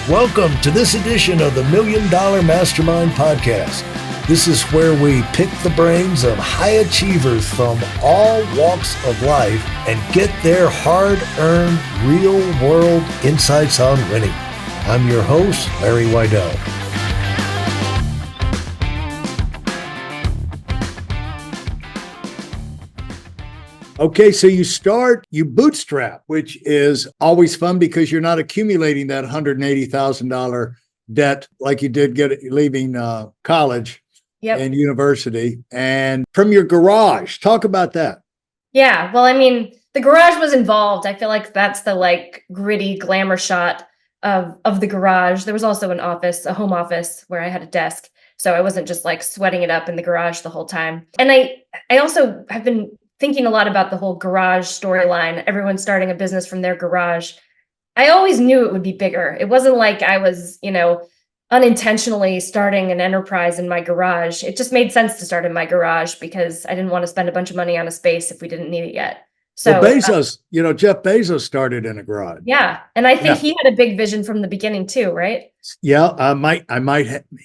Welcome to this edition of the Million Dollar Mastermind podcast. This is where we pick the brains of high achievers from all walks of life and get their hard-earned, real-world insights on winning. I'm your host, Larry Weidel. Okay, so you bootstrap, which is always fun because you're not accumulating that $180,000 debt like you did leaving college and university. And from your garage, talk about that. Yeah, well, I mean, the garage was involved. I feel like that's the gritty glamour shot of the garage. There was also an office, a home office where I had a desk. So I wasn't just sweating it up in the garage the whole time. And I also have been thinking a lot about the whole garage storyline, everyone starting a business from their garage. I always knew it would be bigger. It wasn't like I was, unintentionally starting an enterprise in my garage. It just made sense to start in my garage because I didn't want to spend a bunch of money on a space if we didn't need it yet. So Bezos, Jeff Bezos started in a garage. Yeah. And I think he had a big vision from the beginning too, right? Yeah,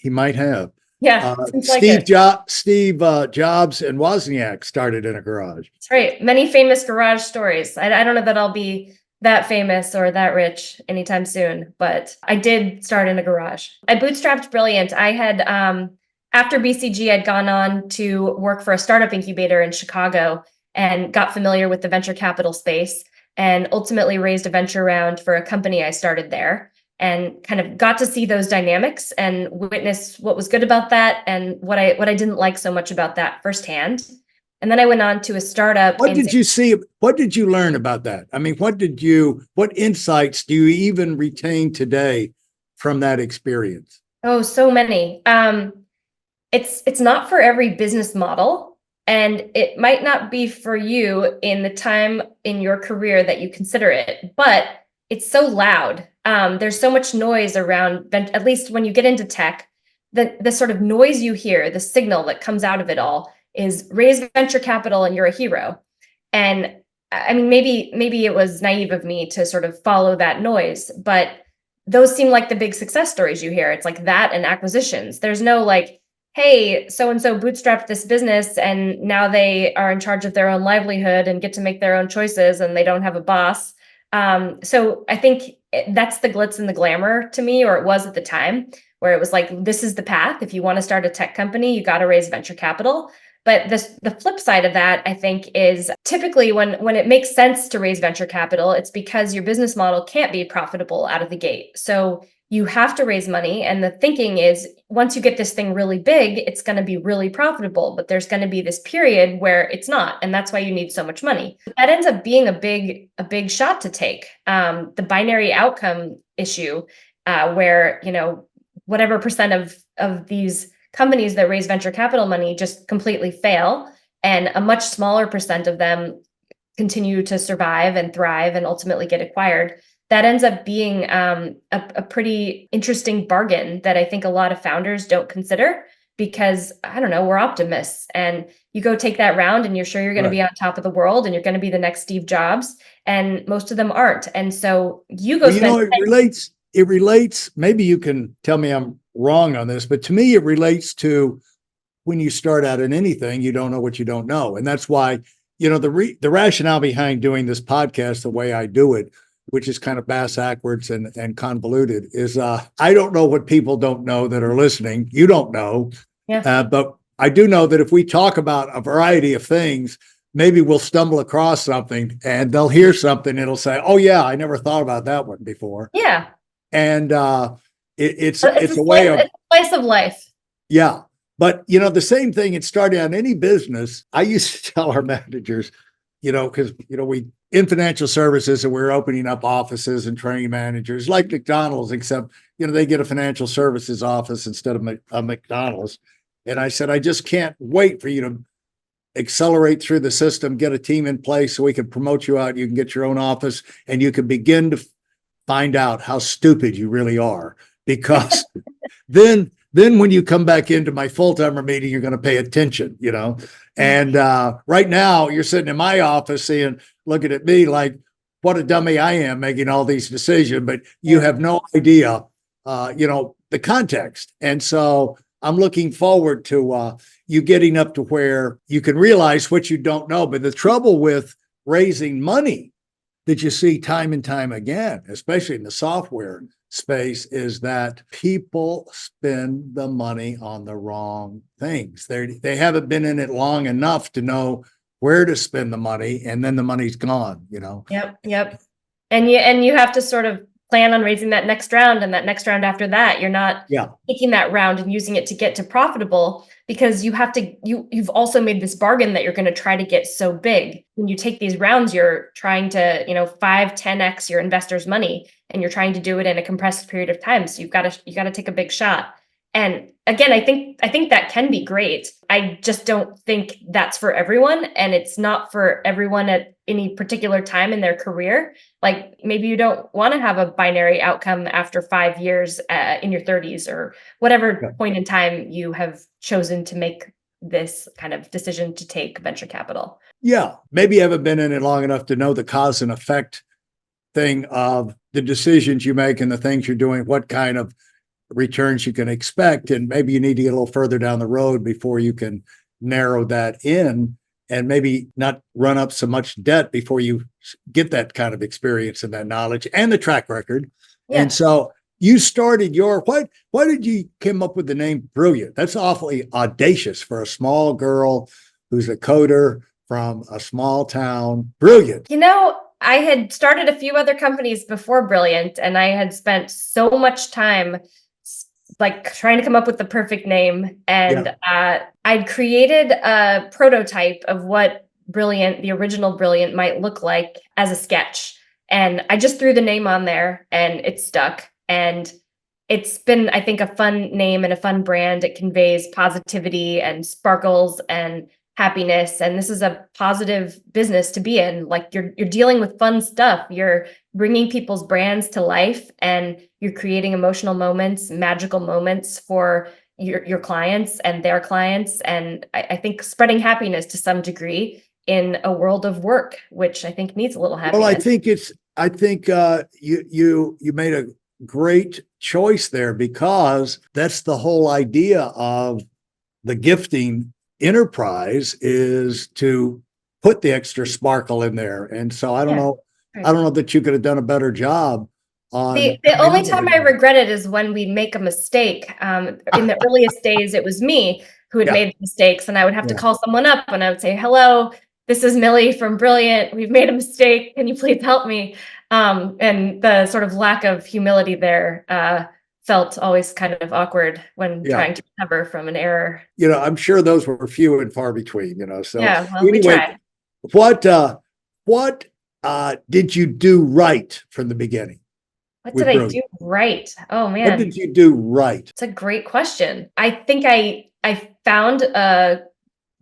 he might have. Yeah. Steve Jobs and Wozniak started in a garage. That's right. Many famous garage stories. I don't know that I'll be that famous or that rich anytime soon, but I did start in a garage. I bootstrapped brilliant. I had, after BCG, I'd gone on to work for a startup incubator in Chicago and got familiar with the venture capital space and ultimately raised a venture round for a company I started there. And kind of got to see those dynamics and witness what was good about that and what I didn't like so much about that firsthand. And then I went on to a startup. What did you see? What did you learn about that? I mean, what insights do you even retain today from that experience? Oh, so many. It's not for every business model, and it might not be for you in the time in your career that you consider it, but it's so loud. There's so much noise around, at least when you get into tech, the sort of noise you hear, the signal that comes out of it all is raise venture capital and you're a hero. And I mean, maybe it was naive of me to sort of follow that noise, but those seem like the big success stories you hear. It's like that and acquisitions. There's no hey, so-and-so bootstrapped this business and now they are in charge of their own livelihood and get to make their own choices and they don't have a boss. So I think that's the glitz and the glamour to me, or it was at the time, where it was this is the path. If you want to start a tech company, you got to raise venture capital. But the flip side of that, I think, is typically when it makes sense to raise venture capital, it's because your business model can't be profitable out of the gate. So you have to raise money. And the thinking is once you get this thing really big, it's going to be really profitable, but there's going to be this period where it's not. And that's why you need so much money. That ends up being a big shot to take. The binary outcome issue, where, whatever percent of these companies that raise venture capital money just completely fail. And a much smaller percent of them continue to survive and thrive and ultimately get acquired. That ends up being a pretty interesting bargain that I think a lot of founders don't consider because, I don't know, we're optimists. And you go take that round and you're sure you're going to be on top of the world and you're going to be the next Steve Jobs. And most of them aren't. And so you go it relates, maybe you can tell me I'm wrong on this, but to me, it relates to when you start out in anything, you don't know what you don't know. And that's why, the rationale behind doing this podcast the way I do it, which is kind of bass-backwards and convoluted, is I don't know what people don't know that are listening. You don't know. Yeah. But I do know that if we talk about a variety of things, maybe we'll stumble across something and they'll hear something. It'll say, oh, yeah, I never thought about that one before. Yeah. And it's a way of... It's a slice of life. Yeah. But, the same thing, it started out in any business. I used to tell our managers, because, we in financial services and we're opening up offices and training managers like McDonald's, except, they get a financial services office instead of a McDonald's. And I said, I just can't wait for you to accelerate through the system, get a team in place so we can promote you out. You can get your own office and you can begin to find out how stupid you really are. Because then when you come back into my full-timer meeting, you're going to pay attention, And right now you're sitting in my office looking at me like, what a dummy I am making all these decisions, but you have no idea the context. And so I'm looking forward to you getting up to where you can realize what you don't know. But the trouble with raising money that you see time and time again, especially in the software space, is that people spend the money on the wrong things. They haven't been in it long enough to know where to spend the money, and then the money's gone, Yep. And you have to sort of plan on raising that next round and that next round after that. You're not taking that round and using it to get to profitable, because you've also made this bargain that you're going to try to get so big. When you take these rounds, you're trying to, 5, 10x your investors' money, and you're trying to do it in a compressed period of time. So you got to take a big shot. And again, I think that can be great. I just don't think that's for everyone, and it's not for everyone at any particular time in their career. Like, maybe you don't want to have a binary outcome after 5 years in your 30s, or whatever point in time you have chosen to make this kind of decision to take venture capital. Yeah, maybe you haven't been in it long enough to know the cause and effect thing of the decisions you make and the things you're doing, what kind of returns you can expect. And maybe you need to get a little further down the road before you can narrow that in, and maybe not run up so much debt before you get that kind of experience and that knowledge and the track record. Yeah. And so you started why did you come up with the name Brilliant? That's awfully audacious for a small girl who's a coder from a small town. Brilliant. I had started a few other companies before Brilliant, and I had spent so much time trying to come up with the perfect name. And I'd created a prototype of what Brilliant, the original Brilliant, might look like as a sketch. And I just threw the name on there, and it stuck. And it's been, I think, a fun name and a fun brand. It conveys positivity and sparkles and happiness. And this is a positive business to be in. Like, you're dealing with fun stuff. You're bringing people's brands to life, and you're creating emotional moments, magical moments for your clients and their clients. And I think spreading happiness to some degree in a world of work, which I think needs a little happiness. Well, I think you made a great choice there, because that's the whole idea of the gifting enterprise, is to put the extra sparkle in there. And so I don't know that you could have done a better job on the only time I regret it is when we make a mistake. In the earliest days, it was me who had made mistakes, and I would have to call someone up, and I would say, "Hello, this is Millie from Brilliant. We've made a mistake. Can you please help me?" And the sort of lack of humility there felt always kind of awkward when trying to recover from an error. I'm sure those were few and far between, so we tried. What did you do right from the beginning? What did I do right? Oh, man. What did you do right? It's a great question. I think I found a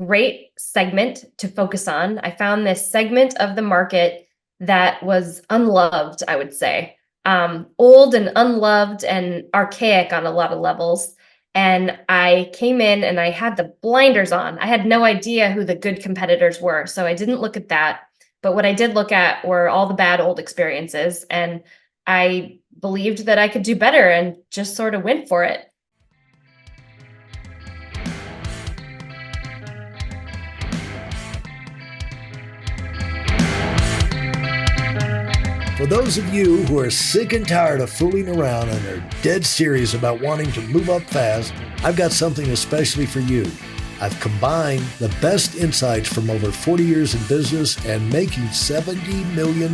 great segment to focus on. I found this segment of the market that was unloved, I would say. Old and unloved and archaic on a lot of levels. And I came in and I had the blinders on. I had no idea who the good competitors were. So I didn't look at that. But what I did look at were all the bad old experiences. And I believed that I could do better and just sort of went for it. For those of you who are sick and tired of fooling around and are dead serious about wanting to move up fast, I've got something especially for you. I've combined the best insights from over 40 years in business and making $70 million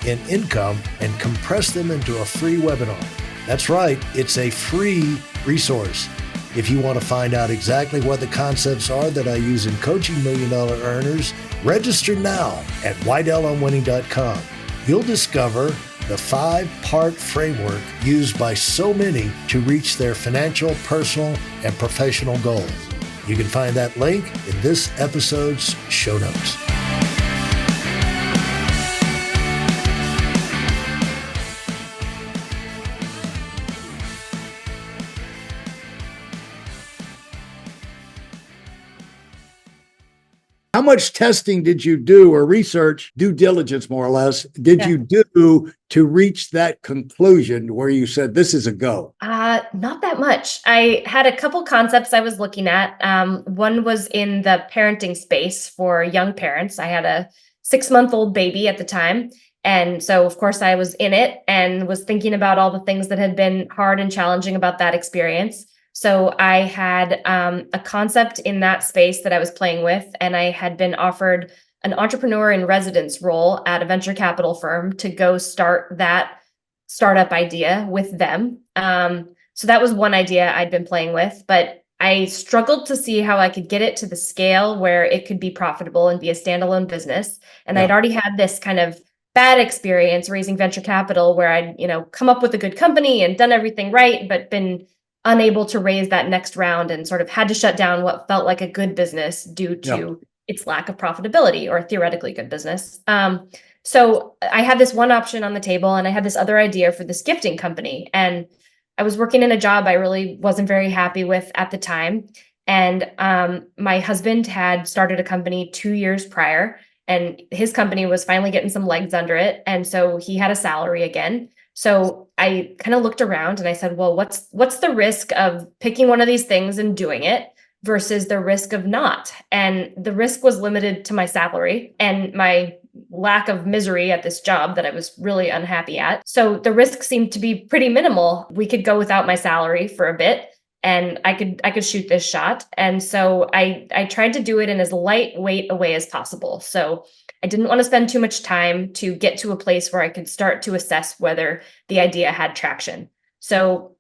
in income and compressed them into a free webinar. That's right, it's a free resource. If you want to find out exactly what the concepts are that I use in coaching million-dollar earners, register now at WeidelOnWinning.com. You'll discover the 5-part framework used by so many to reach their financial, personal, and professional goals. You can find that link in this episode's show notes. how much testing did you do, or research, due diligence, more or less, did you do to reach that conclusion where you said, this is a go? Not that much. I had a couple concepts I was looking at. One was in the parenting space for young parents. I had a 6-month-old baby at the time. And so, of course, I was in it and was thinking about all the things that had been hard and challenging about that experience. So I had a concept in that space that I was playing with, and I had been offered an entrepreneur in residence role at a venture capital firm to go start that startup idea with them. So that was one idea I'd been playing with, but I struggled to see how I could get it to the scale where it could be profitable and be a standalone business. And I'd already had this kind of bad experience raising venture capital where I'd, come up with a good company and done everything right, but been unable to raise that next round and sort of had to shut down what felt like a good business due to its lack of profitability, or theoretically good business. So I had this one option on the table, and I had this other idea for this gifting company. And I was working in a job I really wasn't very happy with at the time. And my husband had started a company 2 years prior, and his company was finally getting some legs under it. And so he had a salary again. So I kind of looked around and I said, well, what's the risk of picking one of these things and doing it versus the risk of not? And the risk was limited to my salary and my lack of misery at this job that I was really unhappy at. So the risk seemed to be pretty minimal. We could go without my salary for a bit, and I could shoot this shot. And so I tried to do it in as lightweight a way as possible. So I didn't want to spend too much time to get to a place where I could start to assess whether the idea had traction. So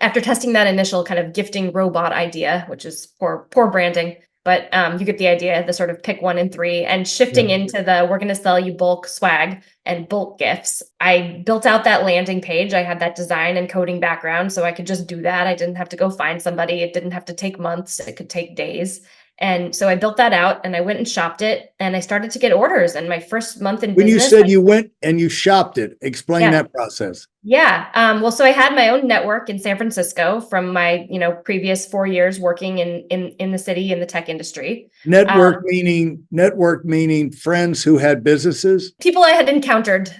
after testing that initial kind of gifting robot idea, which is poor branding, but you get the idea, the sort of pick 1 and 3, and shifting into the we're going to sell you bulk swag and bulk gifts. I built out that landing page. I had that design and coding background, so I could just do that. I didn't have to go find somebody. It didn't have to take months. It could take days. And so I built that out and I went and shopped it, and I started to get orders. And my first month in When business— you said you went and you shopped it, explain that process. Yeah. Well, so I had my own network in San Francisco from my, previous 4 years working in the city in the tech industry. Network meaning friends who had businesses? People I had encountered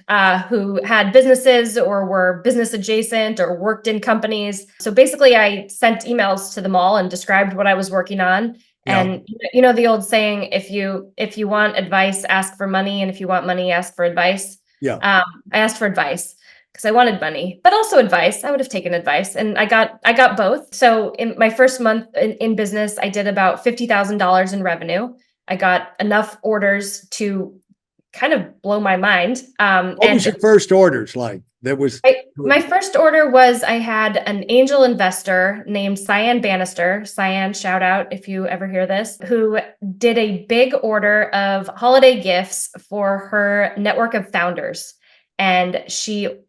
who had businesses or were business adjacent or worked in companies. So basically I sent emails to them all and described what I was working on. And the old saying, if you want advice, ask for money. And if you want money, ask for advice. I asked for advice because I wanted money, but also advice. I would have taken advice, and I got both. So in my first month in business, I did about $50,000 in revenue. I got enough orders to kind of blow my mind. What was your first orders like? My first order was I had an angel investor named Cyan Bannister. Cyan, shout out if you ever hear this, who did a big order of holiday gifts for her network of founders. And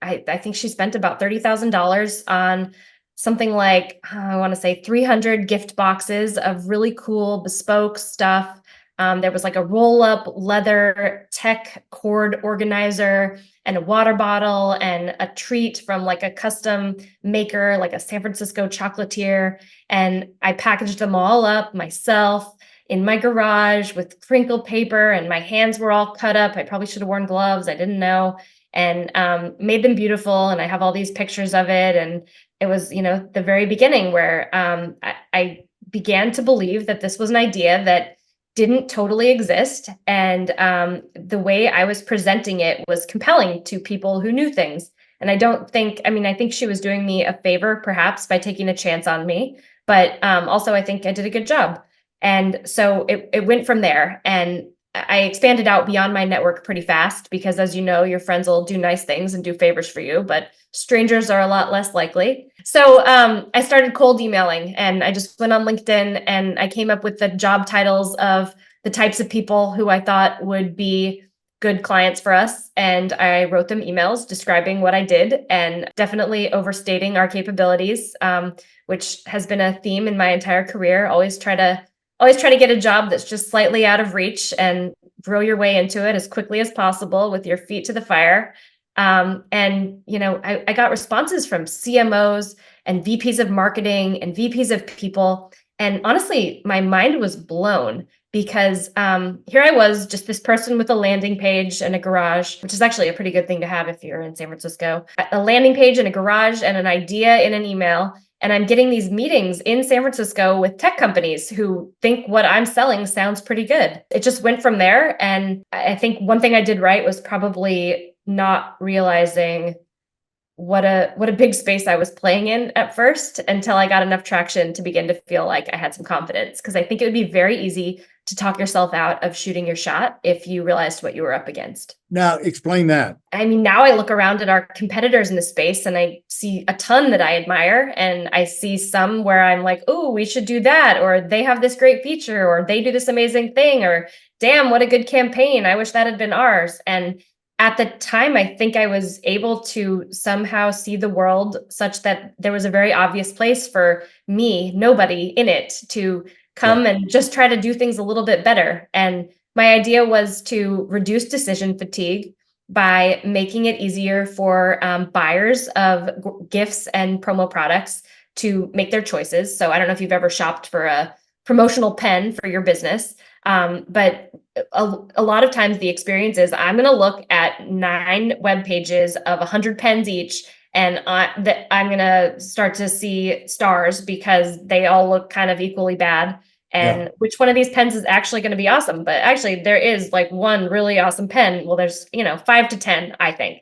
I think she spent about $30,000 on something like, I want to say 300 gift boxes of really cool bespoke stuff. There was like a roll-up leather tech cord organizer and a water bottle and a treat from like a custom maker, like a San Francisco chocolatier. And I packaged them all up myself in my garage with crinkle paper, and my hands were all cut up. I probably should have worn gloves. I didn't know. And made them beautiful. And I have all these pictures of it. And it was, the very beginning where I began to believe that this was an idea that didn't totally exist. And the way I was presenting it was compelling to people who knew things. And I think she was doing me a favor, perhaps, by taking a chance on me. But also, I think I did a good job. And so it went from there. And I expanded out beyond my network pretty fast because, as you know, your friends will do nice things and do favors for you, but strangers are a lot less likely. So I started cold emailing, and I just went on LinkedIn and I came up with the job titles of the types of people who I thought would be good clients for us. And I wrote them emails describing what I did and definitely overstating our capabilities, which has been a theme in my entire career. Always try to get a job that's just slightly out of reach and throw your way into it as quickly as possible with your feet to the fire. I got responses from CMOs and VPs of marketing and VPs of people. And honestly, my mind was blown because here I was, just this person with a landing page and a garage, which is actually a pretty good thing to have if you're in San Francisco. A landing page and a garage and an idea in an email. And I'm getting these meetings in San Francisco with tech companies who think what I'm selling sounds pretty good. It just went from there. And I think one thing I did right was probably not realizing what a big space I was playing in at first, until I got enough traction to begin to feel like I had some confidence. Because I think it would be very easy to talk yourself out of shooting your shot if you realized what you were up against. Now, explain that. I mean, now I look around at our competitors in the space and I see a ton that I admire, and I see some where I'm like, oh, we should do that, or they have this great feature, or they do this amazing thing, or damn, what a good campaign. I wish that had been ours. And at the time, I think I was able to somehow see the world such that there was a very obvious place for me, nobody in it, to come and just try to do things a little bit better. And my idea was to reduce decision fatigue by making it easier for buyers of gifts and promo products to make their choices. So I don't know if you've ever shopped for a promotional pen for your business, but a lot of times the experience is I'm going to look at 9 web pages of 100 pens each, and I'm going to start to see stars because they all look kind of equally bad. And which one of these pens is actually going to be awesome? But actually, there is like one really awesome pen. Well, there's 5 to 10, I think.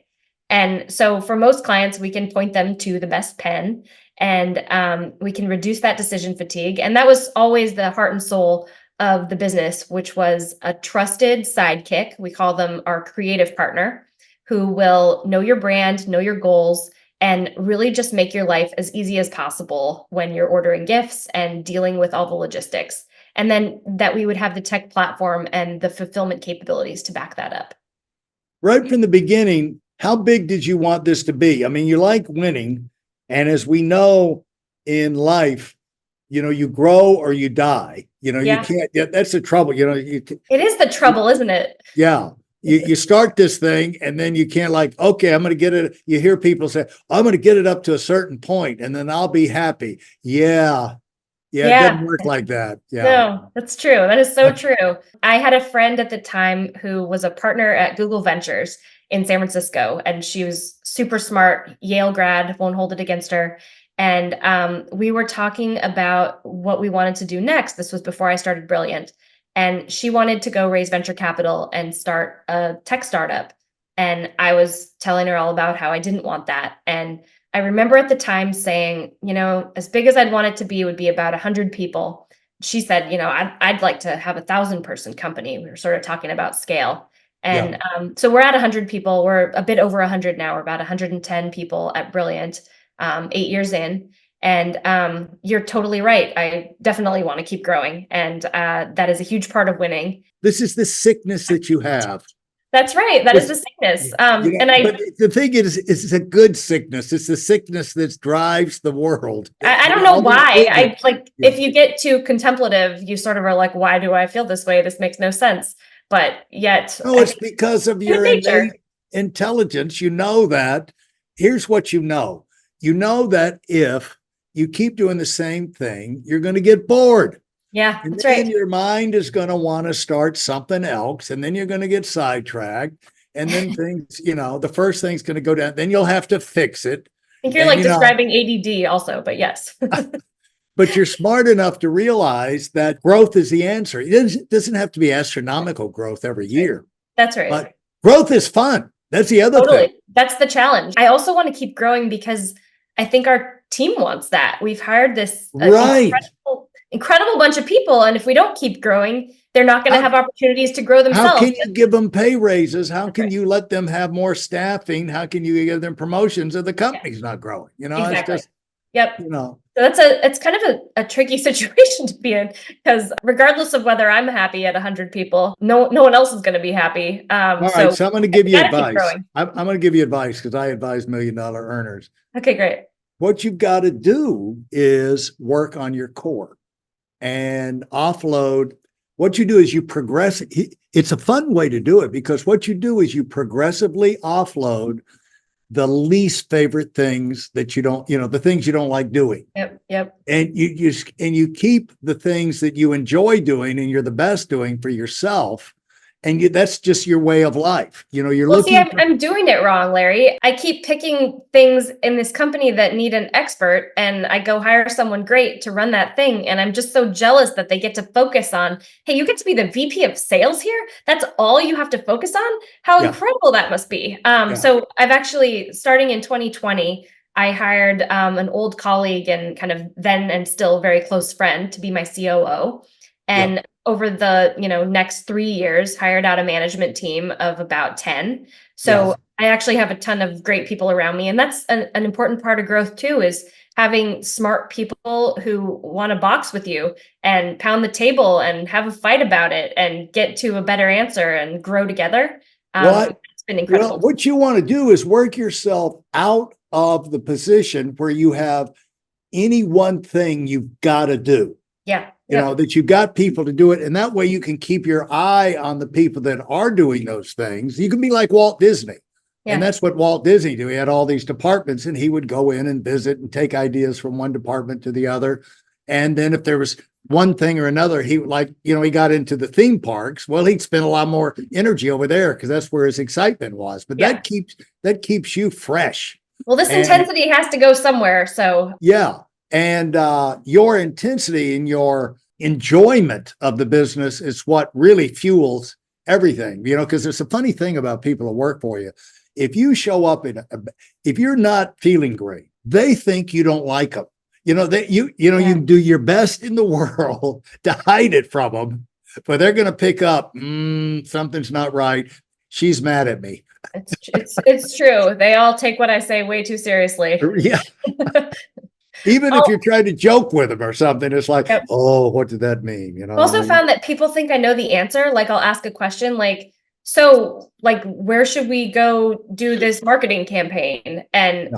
And so for most clients, we can point them to the best pen, and we can reduce that decision fatigue. And that was always the heart and soul of the business, which was a trusted sidekick. We call them our creative partner, who will know your brand, know your goals, and really just make your life as easy as possible when you're ordering gifts and dealing with all the logistics. And then that we would have the tech platform and the fulfillment capabilities to back that up. Right from the beginning, how big did you want this to be? I mean, you like winning. And as we know in life, you grow or you die. You can't, that's the trouble. It is the trouble, isn't it? Yeah. You start this thing and then you can't okay, I'm going to get it. You hear people say, I'm going to get it up to a certain point and then I'll be happy. Yeah. It doesn't work like that. Yeah. No, that's true. That is so true. I had a friend at the time who was a partner at Google Ventures in San Francisco, and she was super smart, Yale grad, won't hold it against her. And we were talking about what we wanted to do next. This was before I started Brilliant. And she wanted to go raise venture capital and start a tech startup. And I was telling her all about how I didn't want that. And I remember at the time saying, as big as I'd want it to be would be about 100 people. She said, I'd like to have 1,000-person company. We were sort of talking about scale. And so we're at 100 people. We're a bit over 100 now. We're about 110 people at Brilliant, 8 years in. And you're totally right. I definitely want to keep growing. And that is a huge part of winning. This is the sickness that you have. That's right. That is the sickness. But the thing is, it's a good sickness. It's the sickness that drives the world. I don't know why. If you get too contemplative, you sort of are like, why do I feel this way? This makes no sense. But yet. No, it's because of your innate intelligence. You know that. Here's what you know. You know that if you keep doing the same thing, you're going to get bored. Yeah, and that's then right. Your mind is going to want to start something else, and then you're going to get sidetracked, and then things, the first thing's going to go down. Then you'll have to fix it. I think you're describing ADD also, but yes. But you're smart enough to realize that growth is the answer. It doesn't have to be astronomical growth every year. That's right. But growth is fun. That's the other thing. That's the challenge. I also want to keep growing because I think our team wants that. We've hired this incredible bunch of people. And if we don't keep growing, they're not going to have opportunities to grow themselves. How can you give them pay raises? How can you let them have more staffing? How can you give them promotions if the company's not growing? Exactly. It's just, So it's kind of a tricky situation to be in, because regardless of whether I'm happy at 100 people, no one else is going to be happy. All right. So I'm going to give you advice. I'm going to give you advice because I advise $1 million earners. Okay, great. What you've got to do is work on your core and offload. What you do is you progress. It's a fun way to do it because what you do is you progressively offload the least favorite things that you don't, the things you don't like doing. Yep. And you keep the things that you enjoy doing and you're the best doing for yourself. And that's just your way of life. You're Well, looking. see, I'm doing it wrong, Larry. I keep picking things in this company that need an expert, and I go hire someone great to run that thing. And I'm just so jealous that they get to focus on, hey, you get to be the VP of sales here. That's all you have to focus on. How incredible that must be. So I've actually, starting in 2020, I hired an old colleague and kind of then and still very close friend to be my COO. And over the next 3 years, hired out a management team of about 10. So I actually have a ton of great people around me. And that's an important part of growth too, is having smart people who want to box with you and pound the table and have a fight about it and get to a better answer and grow together. It's been incredible. Well, what you want to do is work yourself out of the position where you have any one thing you've got to do. That you got people to do it. And that way you can keep your eye on the people that are doing those things. You can be like Walt Disney. And that's what Walt Disney did. He had all these departments and he would go in and visit and take ideas from one department to the other. And then if there was one thing or another, he got into the theme parks. Well, he'd spend a lot more energy over there because that's where his excitement was. But that keeps you fresh. Well, this intensity has to go somewhere. So and your intensity and your enjoyment of the business is what really fuels everything, because there's a funny thing about people who work for you. If you show up if you're not feeling great, they think you don't like them. You can do your best in the world to hide it from them, but they're going to pick up, something's not right. She's mad at me. It's true. They all take what I say way too seriously. Yeah. Even if you're trying to joke with them or something, it's like, oh, what did that mean? I've also found that people think I know the answer. Like I'll ask a question like, so like, where should we go do this marketing campaign? And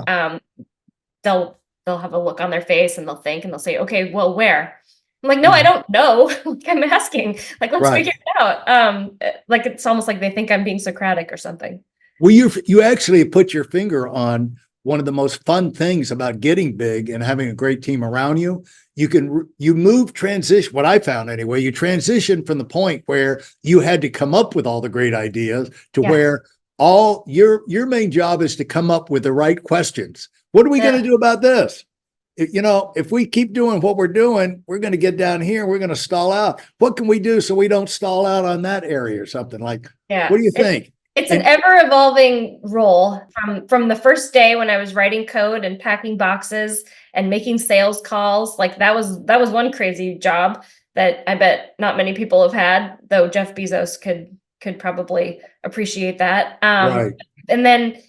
they'll have a look on their face and they'll think and they'll say, okay, well, where? I'm like, no, I don't know. I'm asking. Like, let's figure it out. Like it's almost like they think I'm being Socratic or something. Well, you actually put your finger on one of the most fun things about getting big and having a great team around you. You transition, what I found anyway, you transition from the point where you had to come up with all the great ideas to where all your main job is to come up with the right questions. What are we going to do about this? If we keep doing what we're doing, we're going to get down here. We're going to stall out. What can we do so we don't stall out on that area or something like, what do you think? It's an ever-evolving role from the first day when I was writing code and packing boxes and making sales calls. Like that was one crazy job that I bet not many people have had, though Jeff Bezos could probably appreciate that. And then,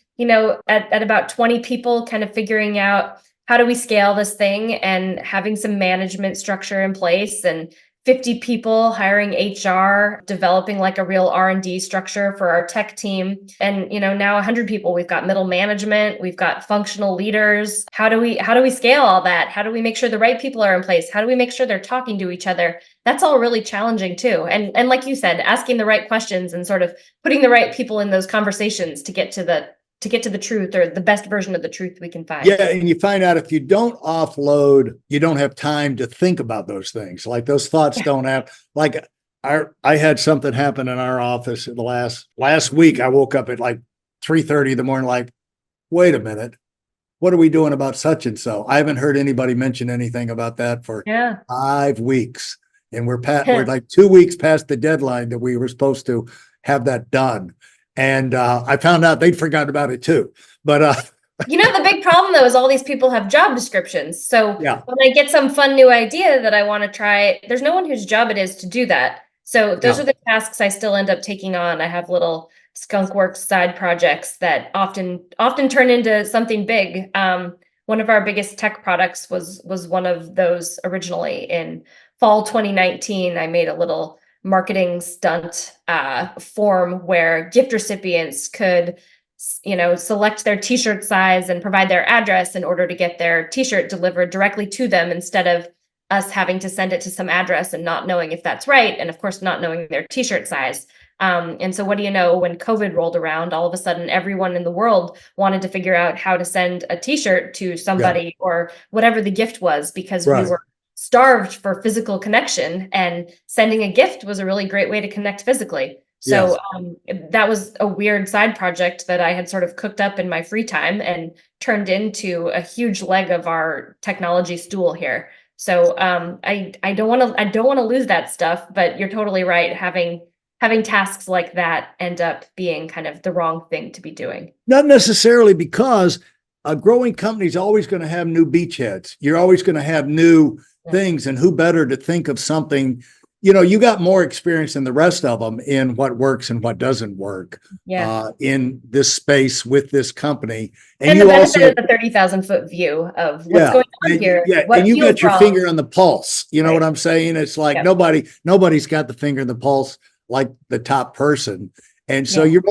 at about 20 people, kind of figuring out how do we scale this thing and having some management structure in place, and 50 people hiring HR, developing like a real R&D structure for our tech team. And, now 100 people, we've got middle management, we've got functional leaders. How do we scale all that? How do we make sure the right people are in place? How do we make sure they're talking to each other? That's all really challenging too. And like you said, asking the right questions and sort of putting the right people in those conversations to get to the truth, or the best version of the truth we can find. Yeah. And you find out if you don't offload, you don't have time to think about those things. Like those thoughts don't have, like I had something happen in our office in the last week. I woke up at like 3:30 in the morning, like, wait a minute, what are we doing about such and so? I haven't heard anybody mention anything about that for 5 weeks. And we're like 2 weeks past the deadline that we were supposed to have that done. And I found out they'd forgotten about it too. But the big problem though is all these people have job descriptions. So when I get some fun new idea that I want to try, there's no one whose job it is to do that. So those are the tasks I still end up taking on. I have little skunkworks side projects that often turn into something big. One of our biggest tech products was one of those originally. In fall 2019. I made a little marketing stunt form where gift recipients could select their t-shirt size and provide their address in order to get their t-shirt delivered directly to them, instead of us having to send it to some address and not knowing if that's right, and of course not knowing their t-shirt size. And so what do you know, when COVID rolled around, all of a sudden everyone in the world wanted to figure out how to send a t-shirt to somebody or whatever the gift was, because we were starved for physical connection, and sending a gift was a really great way to connect physically. So that was a weird side project that I had sort of cooked up in my free time and turned into a huge leg of our technology stool here. So I don't want to lose that stuff, but you're totally right. Having tasks like that end up being kind of the wrong thing to be doing. Not necessarily, because a growing company is always going to have new beachheads. You're always going to have new things, and who better to think of something. You got more experience than the rest of them in what works and what doesn't work in this space with this company. And you the benefit of the 30,000-foot view of what's going on here. Yeah, and you got your finger on the pulse. You know what I'm saying? It's like nobody's got the finger on the pulse like the top person. And so you're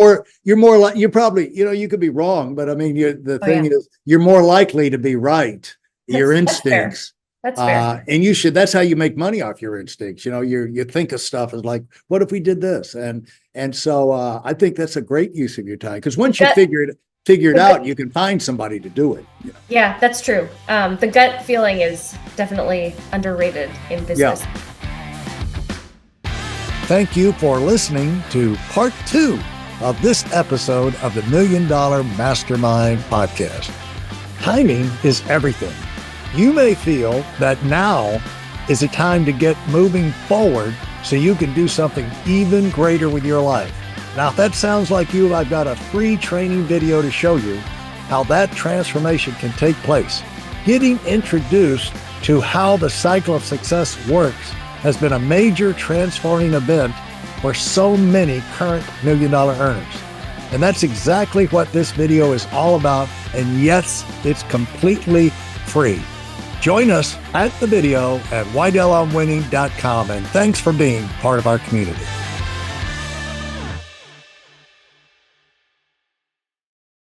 probably, you could be wrong, but I mean, the thing is, you're more likely to be right. Your instincts. That's fair. And that's how you make money off your instincts. You think of stuff as like, what if we did this? And so I think that's a great use of your time, because once you figure it out, you can find somebody to do it. Yeah, that's true. The gut feeling is definitely underrated in business. Yeah. Thank you for listening to part 2 of this episode of the Million Dollar Mastermind podcast. Timing is everything. You may feel that now is a time to get moving forward so you can do something even greater with your life. Now, if that sounds like you, I've got a free training video to show you how that transformation can take place. Getting introduced to how the cycle of success works has been a major transforming event for so many current million-dollar earners. And that's exactly what this video is all about. And yes, it's completely free. Join us at the video at WeidelOnWinning.com, and thanks for being part of our community.